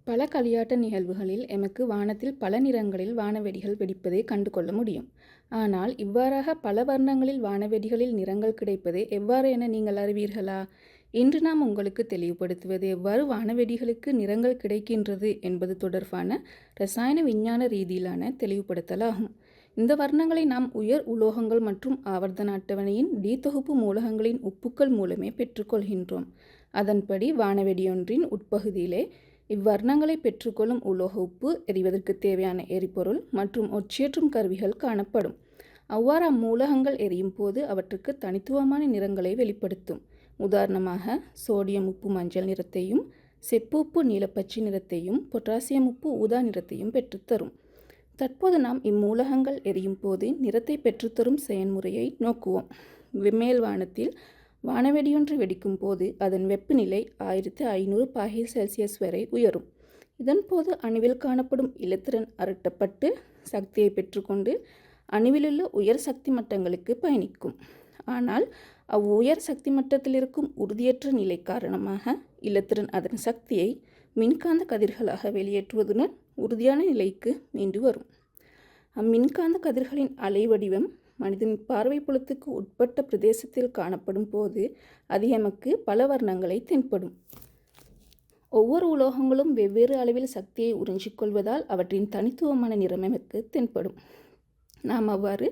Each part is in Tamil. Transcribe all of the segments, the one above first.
பல களியாட்ட நிகழ்வுகளில் எமக்கு வானத்தில் பல நிறங்களில் வானவெடிகள் வெடிப்பதை கண்டு கொள்ள முடியும். ஆனால் இவ்வாறாக பல வர்ணங்களில் வானவெடிகளில் நிறங்கள் கிடைப்பது எவ்வாறு என நீங்கள் அறிவீர்களா? இன்று நாம் உங்களுக்கு தெளிவுபடுத்துவது எவ்வாறு வானவெடிகளுக்கு நிறங்கள் கிடைக்கின்றது என்பது தொடர்பான இரசாயன விஞ்ஞான ரீதியிலான தெளிவுபடுத்தலாகும். இந்த வர்ணங்களை நாம் உயர் உலோகங்கள் மற்றும் ஆவர்த்தன அட்டவணையின் டி தொகுப்பு மூலகங்களின் உப்புக்கள் மூலமே பெற்றுக்கொள்கின்றோம். அதன்படி வானவெடியொன்றின் உட்பகுதியிலே இவ்வர்ணங்களை பெற்றுக்கொள்ளும் உலோக உப்பு, எரிவதற்கு தேவையான எரிபொருள் மற்றும் ஒட்சியேற்றும் கருவிகள் காணப்படும். அவ்வாறு அம்மூலகங்கள் எரியும் போது அவற்றுக்கு தனித்துவமான நிறங்களை வெளிப்படுத்தும். உதாரணமாக சோடியம் உப்பு மஞ்சள் நிறத்தையும், செப்பு உப்பு நீலப்பச்சை நிறத்தையும், பொட்டாசியம் உப்பு ஊதா நிறத்தையும் பெற்றுத்தரும். தற்போது நாம் இம்மூலகங்கள் எரியும் போது நிறத்தை பெற்றுத்தரும் செயன்முறையை நோக்குவோம். மேல் வானத்தில் வானவெடியொன்று வெடிக்கும் போது அதன் வெப்பநிலை 1500 பாகை செல்சியஸ் வரை உயரும். இதன்போது அணுவில் காணப்படும் இலத்திரன் அரட்டப்பட்டு சக்தியை பெற்றுக்கொண்டு அணுவிலுள்ள உயர் சக்தி மட்டங்களுக்கு பயணிக்கும். ஆனால் உயர் சக்தி மட்டத்தில் இருக்கும் உறுதியற்ற நிலை காரணமாக இலத்திரன் அதன் சக்தியை மின்காந்த கதிர்களாக வெளியேற்றுவதுடன் உறுதியான நிலைக்கு மீண்டு வரும். அம்மின்காந்த கதிர்களின் அலை வடிவம் மனிதன் பார்வை புலத்துக்கு உட்பட்ட பிரதேசத்தில் காணப்படும் போது அது எமக்கு பல வர்ணங்களை தென்படும். ஒவ்வொரு உலோகங்களும் வெவ்வேறு அளவில் சக்தியை உறிஞ்சிக்கொள்வதால் அவற்றின் தனித்துவமான நிறம் எமக்கு தென்படும். நாம் அவ்வாறு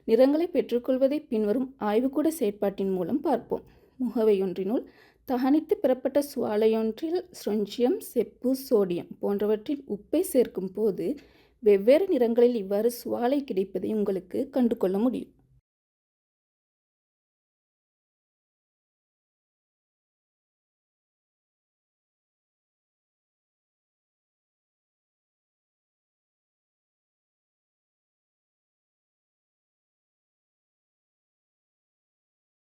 நிறங்களை பெற்றுக்கொள்வதை பின்வரும் ஆய்வுக்கூட செயற்பாட்டின் மூலம் பார்ப்போம். முகவையொன்றினுள் தகனித்து பெறப்பட்ட சுவாலையொன்றில் ஸ்ட்ரோன்சியம், செப்பு, சோடியம் போன்றவற்றின் உப்பை சேர்க்கும் போது வெவ்வேறு நிறங்களில் இவ்வாறு சுவாலை கிடைப்பதை உங்களுக்கு கண்டுகொள்ள முடியும்.